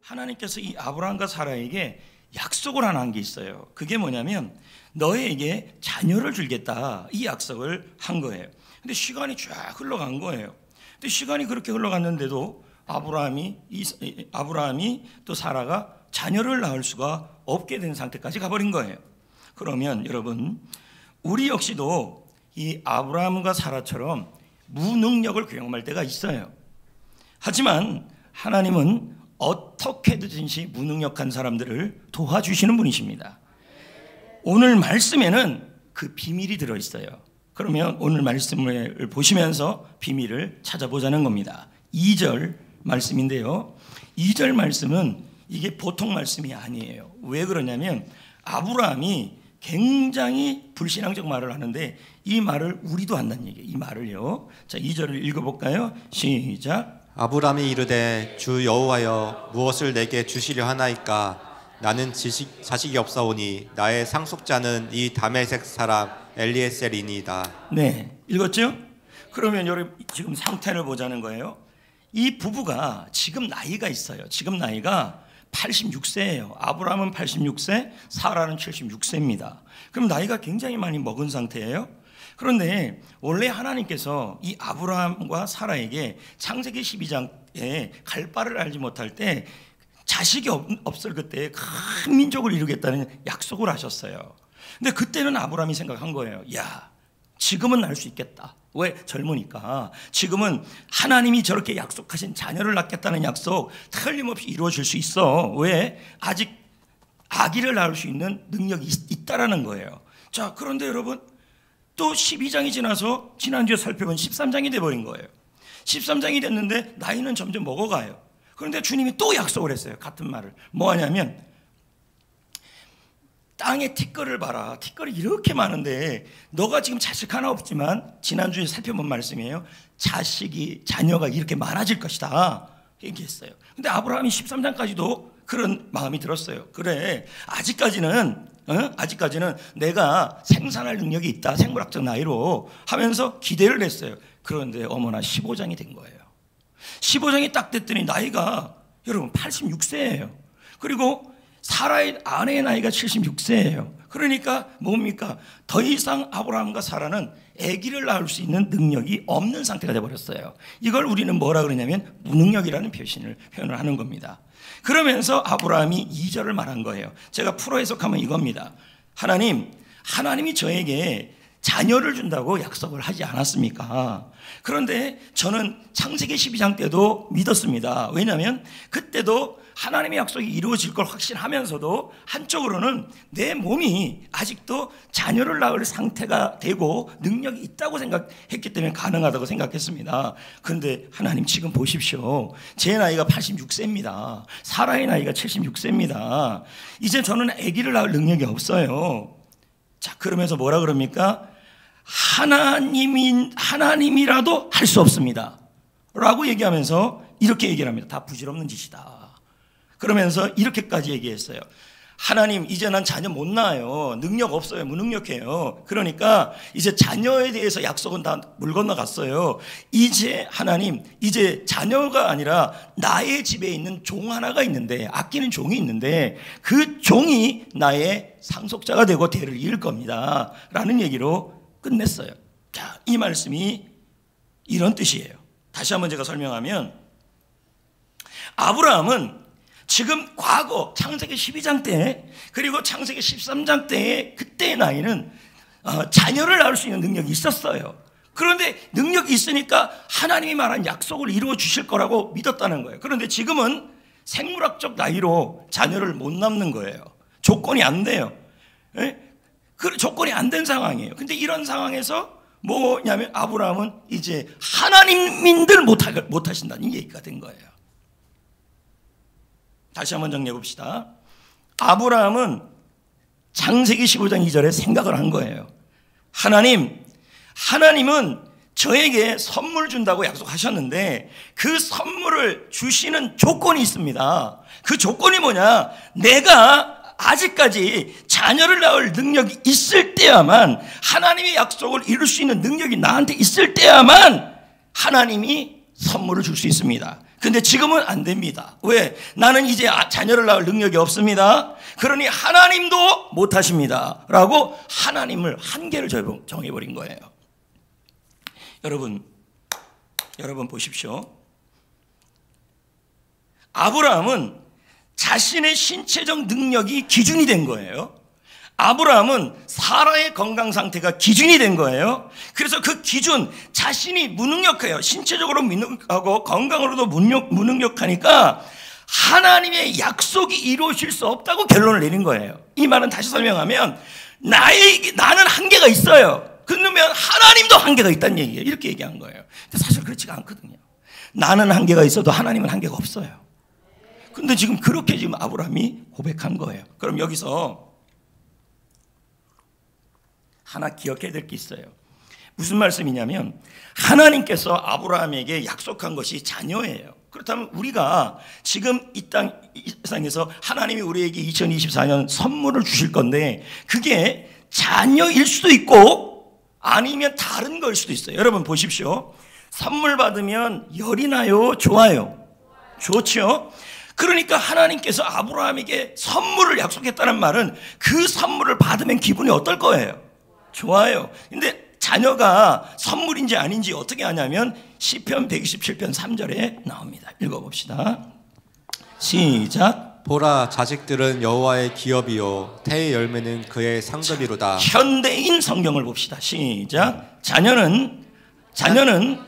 하나님께서 이 아브라함과 사라에게 약속을 하나 한 게 있어요. 그게 뭐냐면 너에게 자녀를 주겠다, 이 약속을 한 거예요. 근데 시간이 쫙 흘러간 거예요. 근데 시간이 그렇게 흘러갔는데도 아브라함이 또 사라가 자녀를 낳을 수가 없게 된 상태까지 가버린 거예요. 그러면 여러분, 우리 역시도 이 아브라함과 사라처럼 무능력을 경험할 때가 있어요. 하지만 하나님은 어떻게든지 무능력한 사람들을 도와주시는 분이십니다. 오늘 말씀에는 그 비밀이 들어있어요. 그러면 오늘 말씀을 보시면서 비밀을 찾아보자는 겁니다. 2절 말씀인데요, 2절 말씀은 이게 보통 말씀이 아니에요. 왜 그러냐면 아브라함이 굉장히 불신앙적 말을 하는데 이 말을 우리도 한다는 얘기예요. 이 말을요. 자, 2절을 읽어볼까요? 시작. 아브라함이 이르되 주 여호와여 무엇을 내게 주시려 하나이까? 나는 자식이 없사오니 나의 상속자는 이 다메섹 사람 엘리에셀이니이다. 네, 읽었죠? 그러면 여러분 지금 상태를 보자는 거예요. 이 부부가 지금 나이가 있어요. 지금 나이가 86세예요. 아브라함은 86세, 사라는 76세입니다. 그럼 나이가 굉장히 많이 먹은 상태예요. 그런데 원래 하나님께서 이 아브라함과 사라에게 창세기 12장에 갈 바를 알지 못할 때 자식이 없을 그때 큰 민족을 이루겠다는 약속을 하셨어요. 근데 그때는 아브라함이 생각한 거예요. 야, 지금은 날 수 있겠다. 왜? 젊으니까. 지금은 하나님이 저렇게 약속하신 자녀를 낳겠다는 약속 틀림없이 이루어질 수 있어. 왜? 아직 아기를 낳을 수 있는 능력이 있다라는 거예요. 자, 그런데 여러분, 또 12장이 지나서 지난주에 살펴본 13장이 돼버린 거예요. 13장이 됐는데 나이는 점점 먹어가요. 그런데 주님이 또 약속을 했어요. 같은 말을. 뭐 하냐면 땅에 티끌을 봐라. 티끌이 이렇게 많은데 너가 지금 자식 하나 없지만 지난주에 살펴본 말씀이에요. 자녀가 이렇게 많아질 것이다 얘기했어요. 근데 아브라함이 13장까지도 그런 마음이 들었어요. 그래, 아직까지는 내가 생산할 능력이 있다, 생물학적 나이로 하면서 기대를 했어요. 그런데 어머나 15장이 된 거예요. 15장이 딱 됐더니 나이가 여러분 86세예요. 그리고 사라의 아내의 나이가 76세예요. 그러니까 뭡니까? 더 이상 아브라함과 사라는 아기를 낳을 수 있는 능력이 없는 상태가 되어버렸어요. 이걸 우리는 뭐라 그러냐면 무능력이라는 표현을 하는 겁니다. 그러면서 아브라함이 2절을 말한 거예요. 제가 풀어 해석하면 이겁니다. 하나님이 저에게 자녀를 준다고 약속을 하지 않았습니까? 그런데 저는 창세기 12장 때도 믿었습니다. 왜냐하면 그때도 하나님의 약속이 이루어질 걸 확신하면서도 한쪽으로는 내 몸이 아직도 자녀를 낳을 상태가 되고 능력이 있다고 생각했기 때문에 가능하다고 생각했습니다. 그런데 하나님 지금 보십시오. 제 나이가 86세입니다. 사라의 나이가 76세입니다. 이제 저는 아기를 낳을 능력이 없어요. 자, 그러면서 뭐라 그럽니까? 하나님이라도 할 수 없습니다 라고 얘기하면서 이렇게 얘기를 합니다. 다 부질없는 짓이다. 그러면서 이렇게까지 얘기했어요. 하나님, 이제 난 자녀 못 낳아요. 능력 없어요. 무능력해요. 그러니까 이제 자녀에 대해서 약속은 다 물 건너갔어요. 이제 하나님, 이제 자녀가 아니라 나의 집에 있는 종 하나가 있는데, 아끼는 종이 있는데 그 종이 나의 상속자가 되고 대를 이을 겁니다 라는 얘기로 끝냈어요. 자, 이 말씀이 이런 뜻이에요. 다시 한번 제가 설명하면, 아브라함은 지금 과거 창세기 12장 때 그리고 창세기 13장 때의 그때의 나이는 자녀를 낳을 수 있는 능력이 있었어요. 그런데 능력이 있으니까 하나님이 말한 약속을 이루어 주실 거라고 믿었다는 거예요. 그런데 지금은 생물학적 나이로 자녀를 못 낳는 거예요. 조건이 안 돼요. 그 조건이 안 된 상황이에요. 근데 이런 상황에서 뭐냐면 아브라함은 이제 하나님인들 못하신다는 얘기가 된 거예요. 다시 한번 정리해 봅시다. 아브라함은 창세기 15장 2절에 생각을 한 거예요. 하나님은 저에게 선물 준다고 약속하셨는데 그 선물을 주시는 조건이 있습니다. 그 조건이 뭐냐? 내가 아직까지 자녀를 낳을 능력이 있을 때야만, 하나님의 약속을 이룰 수 있는 능력이 나한테 있을 때야만 하나님이 선물을 줄 수 있습니다. 근데 지금은 안 됩니다. 왜? 나는 이제 자녀를 낳을 능력이 없습니다. 그러니 하나님도 못하십니다. 라고 하나님을 한계를 정해버린 거예요. 여러분 보십시오. 아브라함은 자신의 신체적 능력이 기준이 된 거예요. 아브라함은 사라의 건강 상태가 기준이 된 거예요. 그래서 그 기준, 자신이 무능력해요. 신체적으로 무능력하고 건강으로도 무능력하니까 하나님의 약속이 이루어질 수 없다고 결론을 내린 거예요. 이 말은 다시 설명하면 나는 한계가 있어요. 그러면 하나님도 한계가 있다는 얘기예요. 이렇게 얘기한 거예요. 근데 사실 그렇지가 않거든요. 나는 한계가 있어도 하나님은 한계가 없어요. 근데 지금 그렇게 지금 아브라함이 고백한 거예요. 그럼 여기서 하나 기억해야 될 게 있어요. 무슨 말씀이냐면 하나님께서 아브라함에게 약속한 것이 자녀예요. 그렇다면 우리가 지금 이 세상에서 하나님이 우리에게 2024년 선물을 주실 건데 그게 자녀일 수도 있고 아니면 다른 걸 수도 있어요. 여러분 보십시오. 선물 받으면 열이 나요? 좋아요? 좋죠? 그러니까 하나님께서 아브라함에게 선물을 약속했다는 말은 그 선물을 받으면 기분이 어떨 거예요? 좋아요. 근데 자녀가 선물인지 아닌지 어떻게 하냐면 시편 127편 3절에 나옵니다. 읽어봅시다. 시작. 보라, 자식들은 여호와의 기업이요 태의 열매는 그의 상급이로다. 현대인 성경을 봅시다. 시작. 자녀는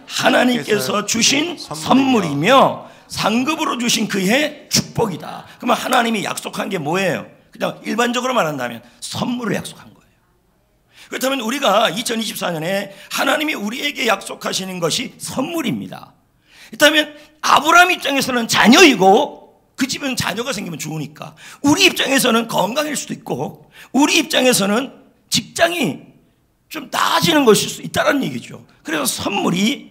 하나님께서 주신 선물이며 상급으로 주신 그의 축복이다. 그러면 하나님이 약속한 게 뭐예요? 그냥 일반적으로 말한다면 선물을 약속한 거예요. 그렇다면 우리가 2024년에 하나님이 우리에게 약속하시는 것이 선물입니다. 그렇다면 아브라함 입장에서는 자녀이고 그 집은 자녀가 생기면 좋으니까 우리 입장에서는 건강일 수도 있고 우리 입장에서는 직장이 좀 나아지는 것일 수 있다는 얘기죠. 그래서 선물이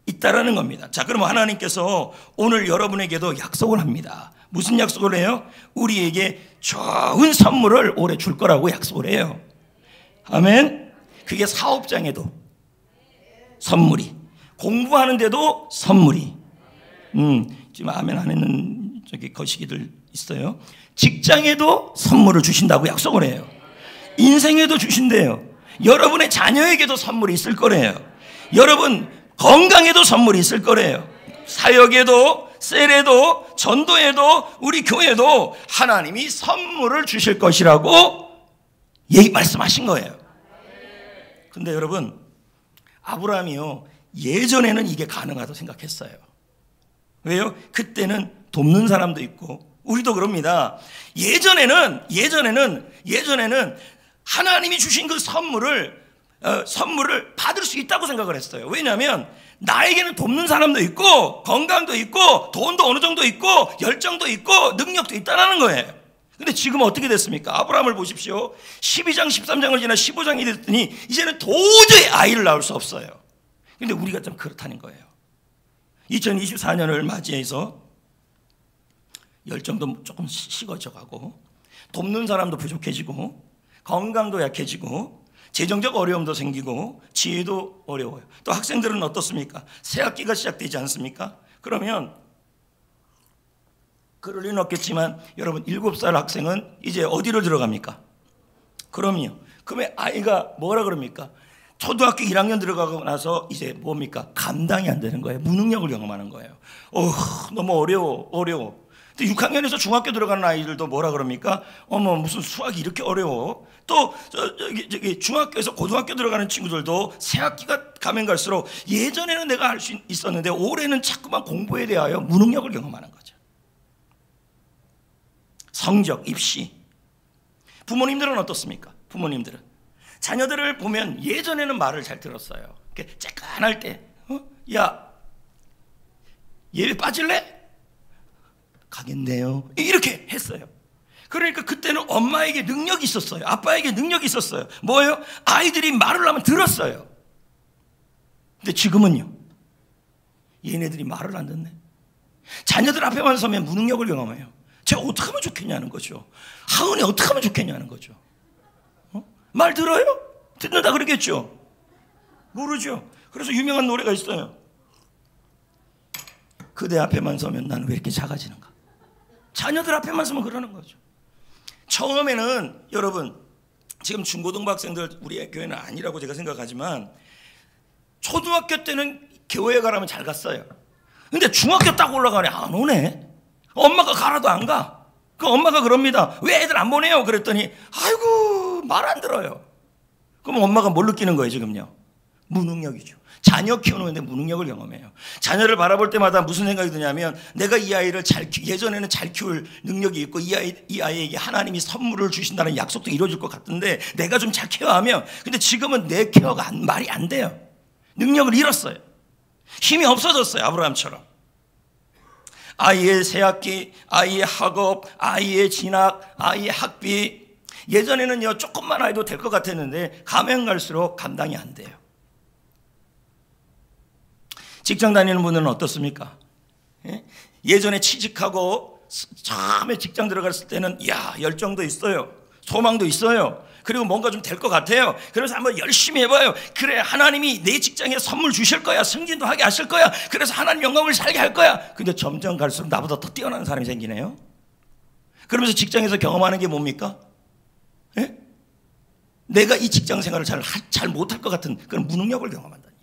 있다라는 겁니다. 자, 그러면 하나님께서 오늘 여러분에게도 약속을 합니다. 무슨 약속을 해요? 우리에게 좋은 선물을 올해 줄 거라고 약속을 해요. 아멘. 그게 사업장에도 선물이, 공부하는데도 선물이. 지금 아멘 안 했는 거시기들 있어요. 직장에도 선물을 주신다고 약속을 해요. 인생에도 주신대요. 여러분의 자녀에게도 선물이 있을 거래요. 여러분 건강에도 선물이 있을 거래요. 사역에도, 셀에도, 전도에도, 우리 교회도 하나님이 선물을 주실 것이라고 말씀하신 거예요. 근데 여러분, 아브라함이요, 예전에는 이게 가능하다고 생각했어요. 왜요? 그때는 돕는 사람도 있고, 우리도 그럽니다. 예전에는 하나님이 주신 그 선물을 받을 수 있다고 생각을 했어요. 왜냐하면 나에게는 돕는 사람도 있고 건강도 있고 돈도 어느 정도 있고 열정도 있고 능력도 있다는 거예요. 근데 지금 어떻게 됐습니까? 아브라함을 보십시오. 12장 13장을 지나 15장이 됐더니 이제는 도저히 아이를 낳을 수 없어요. 근데 우리가 좀 그렇다는 거예요. 2024년을 맞이해서 열정도 조금 식어져가고 돕는 사람도 부족해지고 건강도 약해지고 재정적 어려움도 생기고 지혜도 어려워요. 또 학생들은 어떻습니까? 새 학기가 시작되지 않습니까? 그러면 그럴 리는 없겠지만 여러분 7살 학생은 이제 어디로 들어갑니까? 그럼요. 그러면 아이가 뭐라 그럽니까? 초등학교 1학년 들어가고 나서 이제 뭡니까? 감당이 안 되는 거예요. 무능력을 경험하는 거예요. 너무 어려워. 6학년에서 중학교 들어가는 아이들도 뭐라 그럽니까? 무슨 수학이 이렇게 어려워. 또 중학교에서 고등학교 들어가는 친구들도 새 학기가 가면 갈수록 예전에는 내가 할 수 있었는데 올해는 자꾸만 공부에 대하여 무능력을 경험하는 거죠. 성적, 입시. 부모님들은 어떻습니까? 부모님들은 자녀들을 보면 예전에는 말을 잘 들었어요. 쬐깐할 때 야, 예배 빠질래? 가겠네요. 이렇게 했어요. 그러니까 그때는 엄마에게 능력이 있었어요. 아빠에게 능력이 있었어요. 뭐예요? 아이들이 말을 하면 들었어요. 근데 지금은요, 얘네들이 말을 안 듣네. 자녀들 앞에만 서면 무능력을 경험해요. 제가 어떻게 하면 좋겠냐는 거죠. 하은이 어떻게 하면 좋겠냐는 거죠. 말 들어요? 듣는다 그러겠죠. 모르죠. 그래서 유명한 노래가 있어요. 그대 앞에만 서면 나는 왜 이렇게 작아지는가? 자녀들 앞에만 서면 그러는 거죠. 처음에는 여러분, 지금 중고등부 학생들 우리 교회는 아니라고 제가 생각하지만 초등학교 때는 교회 가라면 잘 갔어요. 근데 중학교 딱 올라가네 안 오네. 엄마가 가라도 안 가. 그 엄마가 그럽니다. 왜 애들 안 보내요? 그랬더니 아이고 말 안 들어요. 그럼 엄마가 뭘 느끼는 거예요 지금요? 무능력이죠. 자녀 키우는데 무능력을 경험해요. 자녀를 바라볼 때마다 무슨 생각이 드냐면 내가 이 아이를 예전에는 잘 키울 능력이 있고 이 아이에게 하나님이 선물을 주신다는 약속도 이루어질 것 같은데 내가 좀 잘 케어하면, 근데 지금은 내 케어가 말이 안 돼요. 능력을 잃었어요. 힘이 없어졌어요. 아브라함처럼. 아이의 새학기, 아이의 학업, 아이의 진학, 아이의 학비. 예전에는요 조금만 해도 될 것 같았는데 가면 갈수록 감당이 안 돼요. 직장 다니는 분들은 어떻습니까? 예전에 취직하고 처음에 직장 들어갔을 때는 열정도 있어요. 소망도 있어요. 그리고 뭔가 좀 될 것 같아요. 그래서 한번 열심히 해봐요. 그래, 하나님이 내 직장에 선물 주실 거야. 승진도 하게 하실 거야. 그래서 하나님 영광을 살게 할 거야. 근데 점점 갈수록 나보다 더 뛰어난 사람이 생기네요. 그러면서 직장에서 경험하는 게 뭡니까? 예? 내가 이 직장 생활을 잘 못할 것 같은 그런 무능력을 경험한다는 얘기죠.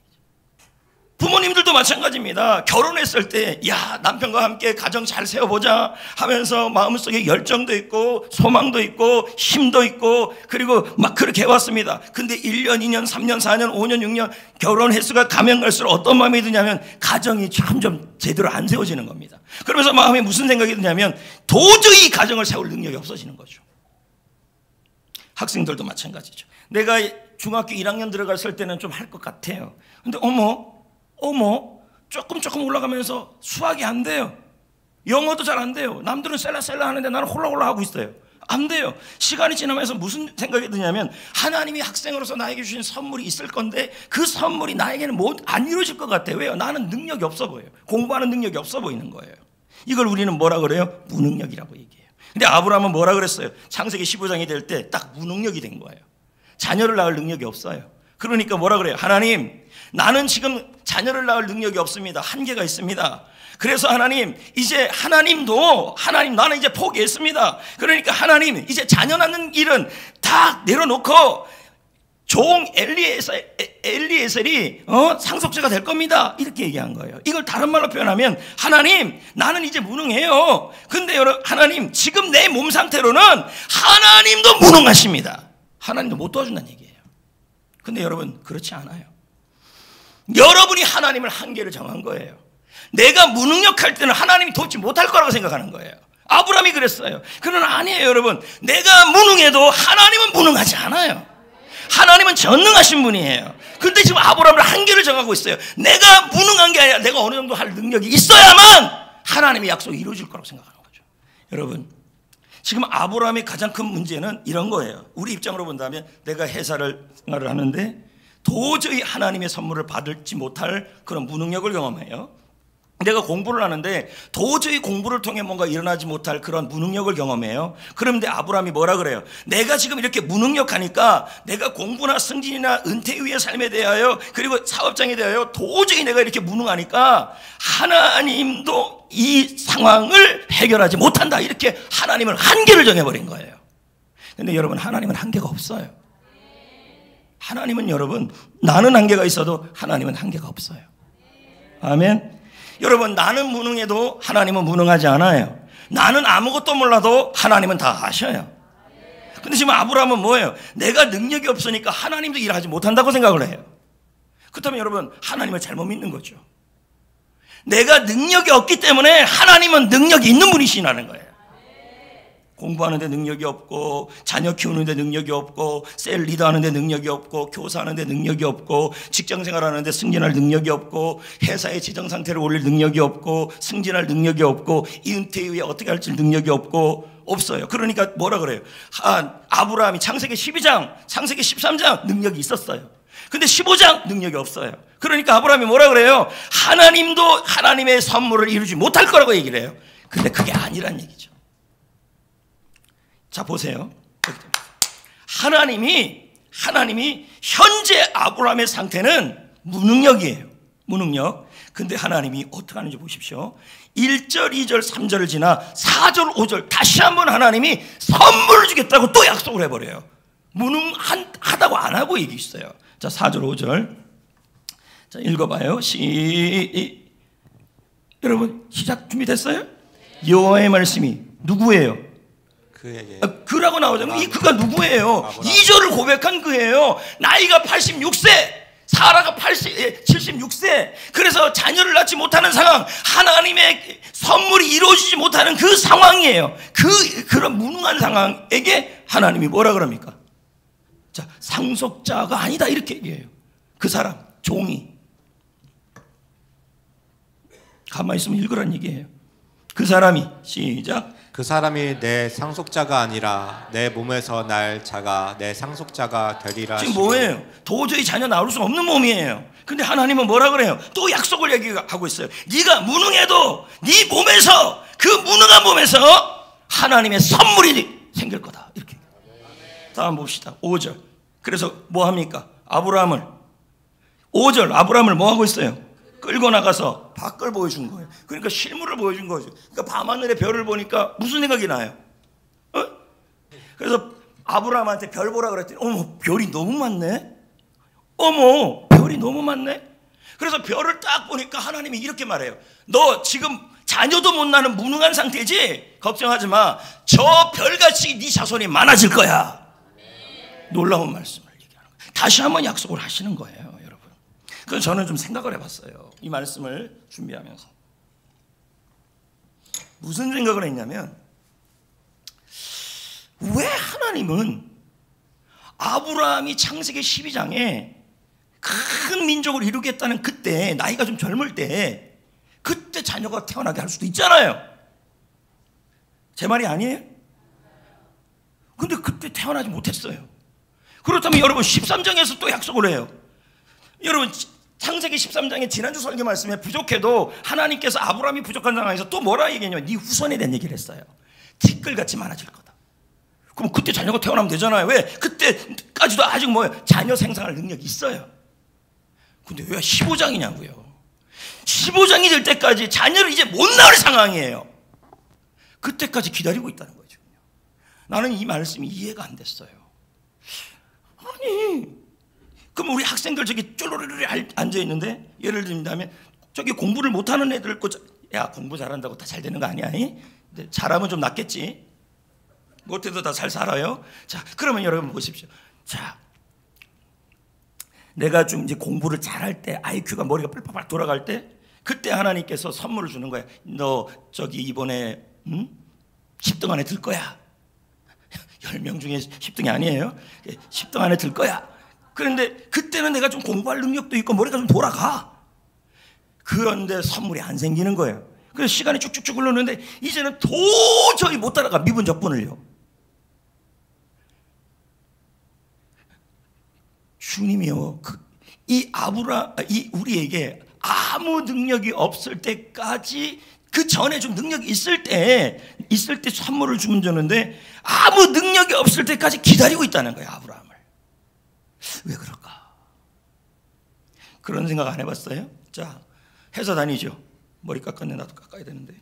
부모님들도 마찬가지입니다. 결혼했을 때 남편과 함께 가정 잘 세워보자 하면서 마음속에 열정도 있고 소망도 있고 힘도 있고 그리고 막 그렇게 해왔습니다. 근데 1년, 2년, 3년, 4년, 5년, 6년 결혼 횟수가 가면 갈수록 어떤 마음이 드냐면 가정이 점점 제대로 안 세워지는 겁니다. 그러면서 마음에 무슨 생각이 드냐면 도저히 가정을 세울 능력이 없어지는 거죠. 학생들도 마찬가지죠. 내가 중학교 1학년 들어갔을 때는 좀 할 것 같아요. 근데 어머 조금 올라가면서 수학이 안 돼요. 영어도 잘 안 돼요. 남들은 셀라 하는데 나는 홀라홀라 하고 있어요. 안 돼요. 시간이 지나면서 무슨 생각이 드냐면 하나님이 학생으로서 나에게 주신 선물이 있을 건데 그 선물이 나에게는 안 이루어질 것 같아요. 왜요? 나는 능력이 없어 보여요. 공부하는 능력이 없어 보이는 거예요. 이걸 우리는 뭐라 그래요? 무능력이라고 얘기해요. 근데 아브라함은 뭐라 그랬어요? 창세기 15장이 될 때 딱 무능력이 된 거예요. 자녀를 낳을 능력이 없어요. 그러니까 뭐라 그래요? 하나님, 나는 지금 자녀를 낳을 능력이 없습니다. 한계가 있습니다. 그래서 하나님, 이제 하나님 나는 이제 포기했습니다. 그러니까 하나님, 이제 자녀 낳는 일은 다 내려놓고 종 엘리에셀이 상속자가 될 겁니다. 이렇게 얘기한 거예요. 이걸 다른 말로 표현하면 하나님, 나는 이제 무능해요. 근데 하나님, 지금 내 몸 상태로는 하나님도 무능하십니다. 하나님도 못 도와준다는 얘기예요. 근데 여러분, 그렇지 않아요. 여러분이 하나님을 한계를 정한 거예요. 내가 무능력할 때는 하나님이 돕지 못할 거라고 생각하는 거예요. 아브라함이 그랬어요. 그러나 아니에요, 여러분. 내가 무능해도 하나님은 무능하지 않아요. 하나님은 전능하신 분이에요. 그런데 지금 아브라함은 한계를 정하고 있어요. 내가 무능한 게 아니라 내가 어느 정도 할 능력이 있어야만 하나님의 약속이 이루어질 거라고 생각하는 거죠. 여러분, 지금 아브라함의 가장 큰 문제는 이런 거예요. 우리 입장으로 본다면 내가 회사를 생활을 하는데 도저히 하나님의 선물을 받지 못할 그런 무능력을 경험해요. 내가 공부를 하는데 도저히 공부를 통해 뭔가 일어나지 못할 그런 무능력을 경험해요. 그런데 아브라함이 뭐라 그래요? 내가 지금 이렇게 무능력하니까 내가 공부나 승진이나 은퇴 후의 삶에 대하여 그리고 사업장에 대하여 도저히 내가 이렇게 무능하니까 하나님도 이 상황을 해결하지 못한다. 이렇게 하나님을 한계를 정해버린 거예요. 근데 여러분, 하나님은 한계가 없어요. 하나님은 여러분, 나는 한계가 있어도 하나님은 한계가 없어요. 아멘. 여러분, 나는 무능해도 하나님은 무능하지 않아요. 나는 아무것도 몰라도 하나님은 다 아셔요. 근데 지금 아브라함은 뭐예요? 내가 능력이 없으니까 하나님도 일하지 못한다고 생각을 해요. 그렇다면 여러분, 하나님을 잘못 믿는 거죠. 내가 능력이 없기 때문에 하나님은 능력이 있는 분이시라는 거예요. 공부하는데 능력이 없고 자녀 키우는데 능력이 없고 셀 리더하는데 능력이 없고 교사하는데 능력이 없고 직장생활하는데 승진할 능력이 없고 회사의 재정 상태를 올릴 능력이 없고 승진할 능력이 없고 이 은퇴 이후에 어떻게 할지 능력이 없어요. 그러니까 뭐라 그래요? 아브라함이 창세기 12장, 창세기 13장 능력이 있었어요. 근데 15장 능력이 없어요. 그러니까 아브라함이 뭐라 그래요? 하나님도 하나님의 선물을 이루지 못할 거라고 얘기를 해요. 근데 그게 아니란 얘기죠. 자, 보세요. 하나님이 현재 아브라함의 상태는 무능력이에요. 무능력. 근데 하나님이 어떻게 하는지 보십시오. 1절, 2절, 3절을 지나 4절, 5절 다시 한번 하나님이 선물을 주겠다고 또 약속을 해버려요. 무능하다고 안 하고 얘기했어요. 자, 4절, 5절. 자, 읽어봐요. 여러분 시작 준비됐어요? 여호와의 말씀이 누구예요? 그에게. 그라고 나오잖아요. 이 그가 누구예요? 2절을 고백한 그예요. 나이가 86세, 사라가 76세. 그래서 자녀를 낳지 못하는 상황, 하나님의 선물이 이루어지지 못하는 그 상황이에요. 그런 무능한 상황에게 하나님이 뭐라 그럽니까? 자, 상속자가 아니다 이렇게 얘기해요. 그 사람, 종이. 가만히 있으면 읽으란 얘기예요. 그 사람이, 시작. 그 사람이 내 상속자가 아니라 내 몸에서 날 자가 내 상속자가 되리라. 지금 뭐예요? 도저히 자녀 낳을 수 없는 몸이에요. 근데 하나님은 뭐라 그래요? 또 약속을 얘기하고 있어요. 네가 무능해도 네 몸에서, 그 무능한 몸에서 하나님의 선물이 생길 거다 이렇게. 다음 봅시다. 5절. 그래서 뭐 합니까? 아브라함을, 5절 아브라함을 뭐 하고 있어요? 끌고 나가서 밖을 보여준 거예요. 그러니까 실물을 보여준 거죠. 그러니까 밤하늘의 별을 보니까 무슨 생각이 나요? 그래서 아브라함한테 별 보라 그랬더니 어머 별이 너무 많네. 어머 별이 너무 많네. 그래서 별을 딱 보니까 하나님이 이렇게 말해요. 너 지금 자녀도 못 낳는 무능한 상태지? 걱정하지 마. 저 별같이 네 자손이 많아질 거야. 놀라운 말씀을 얘기하는 거예요. 다시 한번 약속을 하시는 거예요. 그래서 저는 좀 생각을 해봤어요. 이 말씀을 준비하면서. 무슨 생각을 했냐면, 왜 하나님은 아브라함이 창세기 12장에 큰 민족을 이루겠다는 그때, 나이가 좀 젊을 때, 그때 자녀가 태어나게 할 수도 있잖아요. 제 말이 아니에요? 근데 그때 태어나지 못했어요. 그렇다면 여러분 13장에서 또 약속을 해요. 여러분 창세기 13장에 지난주 설교 말씀에 부족해도 하나님께서 아브라함이 부족한 상황에서 또 뭐라 얘기했냐면 네 후손에 대한 얘기를 했어요. 티끌같이 많아질 거다. 그럼 그때 자녀가 태어나면 되잖아요. 왜? 그때까지도 아직 자녀 생산할 능력이 있어요. 근데 왜 15장이냐고요. 15장이 될 때까지 자녀를 이제 못 낳을 상황이에요. 그때까지 기다리고 있다는 거죠. 나는 이 말씀이 이해가 안 됐어요. 아니 그럼 우리 학생들 저기 쫄로리리 앉아있는데 예를 들면 저기 공부를 못하는 애들 야 공부 잘한다고 다 잘 되는 거 아니야? 근데 잘하면 좀 낫겠지. 못해도 다 잘 살아요. 자 그러면 여러분 보십시오. 자 내가 좀 이제 공부를 잘할 때 IQ가 머리가 뿔빡빡 돌아갈 때 그때 하나님께서 선물을 주는 거야. 너 저기 이번에 10등 안에 들 거야. 10명 중에 10등이 아니에요. 10등 안에 들 거야. 그런데 그때는 내가 좀 공부할 능력도 있고 머리가 좀 돌아가. 그런데 선물이 안 생기는 거예요. 그래서 시간이 쭉쭉쭉 흐르는데 이제는 도저히 못 따라가. 미분 적분을요. 주님이요, 이 우리에게 아무 능력이 없을 때까지, 그 전에 좀 능력이 있을 때 선물을 주면 되는데 아무 능력이 없을 때까지 기다리고 있다는 거예요, 아브라함을. 왜 그럴까? 그런 생각 안 해봤어요? 자, 회사 다니죠. 머리 깎았네. 나도 깎아야 되는데.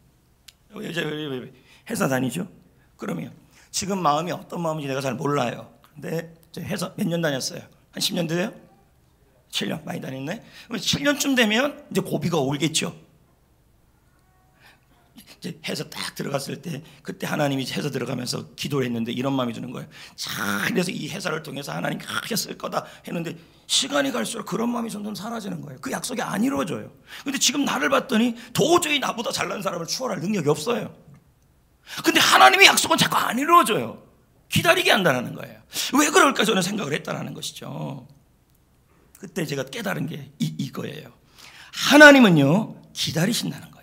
회사 다니죠. 그러면 지금 마음이 어떤 마음인지 내가 잘 몰라요. 근데 회사 몇 년 다녔어요? 한 10년 돼요? 7년 많이 다녔네. 7년쯤 되면 이제 고비가 오겠죠. 이제 회사 딱 들어갔을 때 그때 하나님이 회사 들어가면서 기도를 했는데 이런 마음이 드는 거예요. 자, 그래서 이 회사를 통해서 하나님 그렇게 쓸 거다 했는데 시간이 갈수록 그런 마음이 점점 사라지는 거예요. 그 약속이 안 이루어져요. 근데 지금 나를 봤더니 도저히 나보다 잘난 사람을 추월할 능력이 없어요. 근데 하나님의 약속은 자꾸 안 이루어져요. 기다리게 한다는 거예요. 왜 그럴까 저는 생각을 했다는 것이죠. 그때 제가 깨달은 게 이거예요. 하나님은요 기다리신다는 거예요.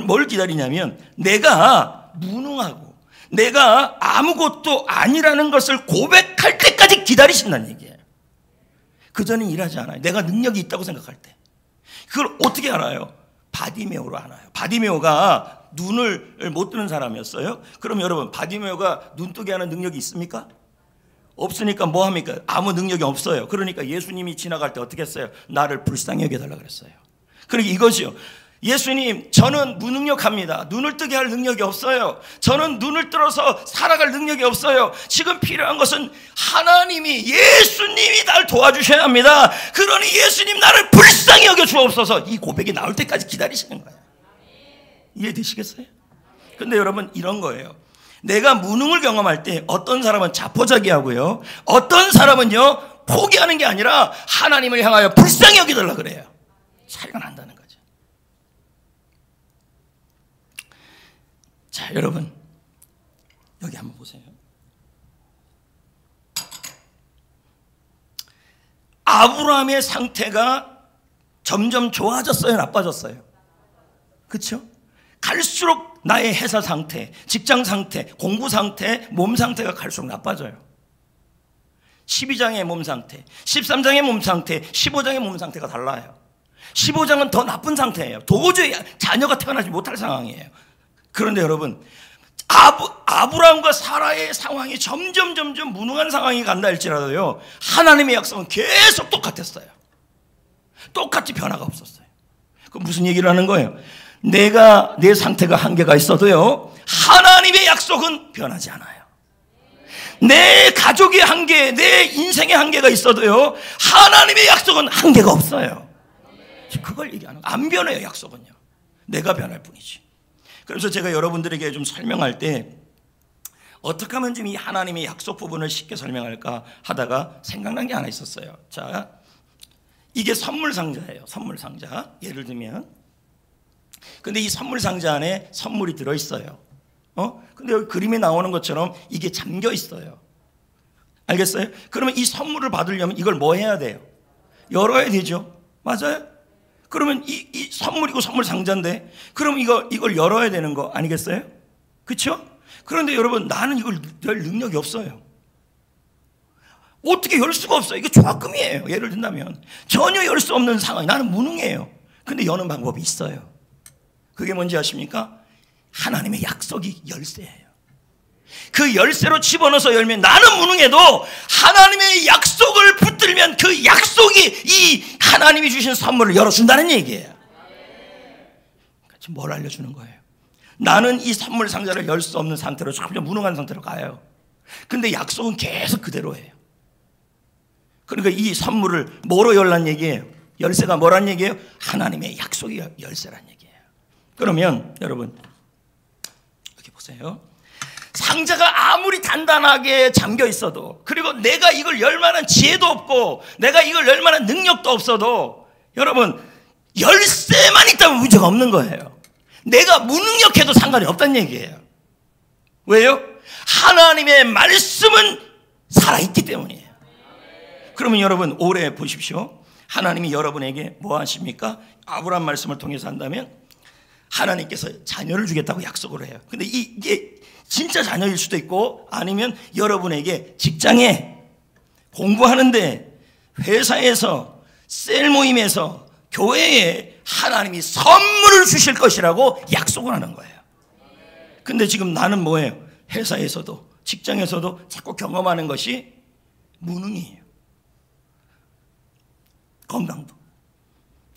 뭘 기다리냐면 내가 무능하고 내가 아무것도 아니라는 것을 고백할 때까지 기다리신다는 얘기예요. 그전엔 일하지 않아요. 내가 능력이 있다고 생각할 때. 그걸 어떻게 알아요? 바디메오로 알아요. 바디메오가 눈을 못 뜨는 사람이었어요. 그럼 여러분 바디메오가 눈 뜨게 하는 능력이 있습니까? 없으니까 뭐 합니까? 아무 능력이 없어요. 그러니까 예수님이 지나갈 때 어떻게 했어요? 나를 불쌍히 여겨달라고 그랬어요. 그러니까 이거죠. 예수님, 저는 무능력합니다. 눈을 뜨게 할 능력이 없어요. 저는 눈을 들어서 살아갈 능력이 없어요. 지금 필요한 것은 하나님이, 예수님이 나를 도와주셔야 합니다. 그러니 예수님, 나를 불쌍히 여겨 주옵소서. 이 고백이 나올 때까지 기다리시는 거예요. 이해되시겠어요? 근데 여러분, 이런 거예요. 내가 무능을 경험할 때 어떤 사람은 자포자기하고요, 어떤 사람은요 포기하는 게 아니라 하나님을 향하여 불쌍히 여기달라 그래요. 차이가 난다는 거죠. 자, 여러분, 여기 한번 보세요. 아브라함의 상태가 점점 좋아졌어요, 나빠졌어요? 그렇죠? 갈수록 나의 회사 상태, 직장 상태, 공부 상태, 몸 상태가 갈수록 나빠져요. 12장의 몸 상태, 13장의 몸 상태, 15장의 몸 상태가 달라요. 15장은 더 나쁜 상태예요. 도저히 자녀가 태어나지 못할 상황이에요. 그런데 여러분, 아브라함과 사라의 상황이 점점 무능한 상황이 간다 할지라도요, 하나님의 약속은 계속 똑같았어요. 똑같이 변화가 없었어요. 그럼 무슨 얘기를 하는 거예요? 내 상태가 한계가 있어도요, 하나님의 약속은 변하지 않아요. 내 가족의 한계, 내 인생의 한계가 있어도요, 하나님의 약속은 한계가 없어요. 그걸 얘기하는 거예요. 안 변해요, 약속은요. 내가 변할 뿐이지. 그래서 제가 여러분들에게 좀 설명할 때 어떻게 하면 좀 이 하나님의 약속 부분을 쉽게 설명할까 하다가 생각난 게 하나 있었어요. 자, 이게 선물 상자예요. 선물 상자. 예를 들면, 근데 이 선물 상자 안에 선물이 들어있어요. 근데 여기 그림에 나오는 것처럼 이게 잠겨 있어요. 알겠어요? 그러면 이 선물을 받으려면 이걸 뭐 해야 돼요? 열어야 되죠. 맞아요? 그러면 이 선물이고 선물 상자인데, 그럼 이걸 열어야 되는 거 아니겠어요? 그렇죠? 그런데 여러분, 나는 이걸 열 능력이 없어요. 어떻게 열 수가 없어요. 이게 조합금이에요. 예를 든다면 전혀 열 수 없는 상황, 나는 무능해요. 근데 여는 방법이 있어요. 그게 뭔지 아십니까? 하나님의 약속이 열쇠예요. 그 열쇠로 집어넣어서 열면, 나는 무능해도 하나님의 약속을 붙들면 그 약속이 이 하나님이 주신 선물을 열어준다는 얘기예요. 지금 뭘 알려주는 거예요? 나는 이 선물 상자를 열 수 없는 상태로, 점점 무능한 상태로 가요. 근데 약속은 계속 그대로예요. 그러니까 이 선물을 뭐로 열란 얘기예요? 열쇠가 뭐란 얘기예요? 하나님의 약속이 열쇠란 얘기예요. 그러면 여러분, 여기 보세요. 상자가 아무리 단단하게 잠겨 있어도, 그리고 내가 이걸 열 만한 지혜도 없고, 내가 이걸 열 만한 능력도 없어도, 여러분, 열쇠만 있다면 문제가 없는 거예요. 내가 무능력해도 상관이 없다는 얘기예요. 왜요? 하나님의 말씀은 살아있기 때문이에요. 그러면 여러분, 올해 보십시오. 하나님이 여러분에게 뭐 하십니까? 아브라함 말씀을 통해서 한다면 하나님께서 자녀를 주겠다고 약속을 해요. 근데 이게 진짜 자녀일 수도 있고, 아니면 여러분에게 직장에, 공부하는데, 회사에서, 셀 모임에서, 교회에 하나님이 선물을 주실 것이라고 약속을 하는 거예요. 근데 지금 나는 뭐예요? 회사에서도 직장에서도 자꾸 경험하는 것이 무능이에요. 건강도.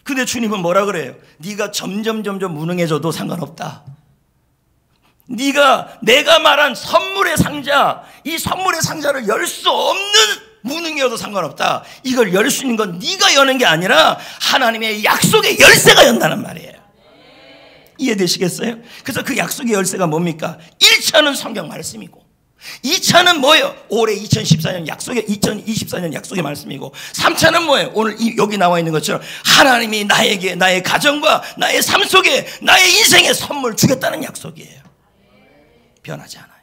근데 주님은 뭐라 그래요? 네가 점점 무능해져도 상관없다. 내가 말한 선물의 상자, 이 선물의 상자를 열 수 없는 무능이어도 상관없다. 이걸 열 수 있는 건 네가 여는 게 아니라 하나님의 약속의 열쇠가 연다는 말이에요. 이해되시겠어요? 그래서 그 약속의 열쇠가 뭡니까? 1차는 성경 말씀이고, 2차는 뭐예요? 올해 2014년 약속의 2024년 약속의 말씀이고, 3차는 뭐예요? 오늘 여기 나와 있는 것처럼 하나님이 나에게, 나의 가정과 나의 삶 속에, 나의 인생에 선물 주겠다는 약속이에요. 변하지 않아요.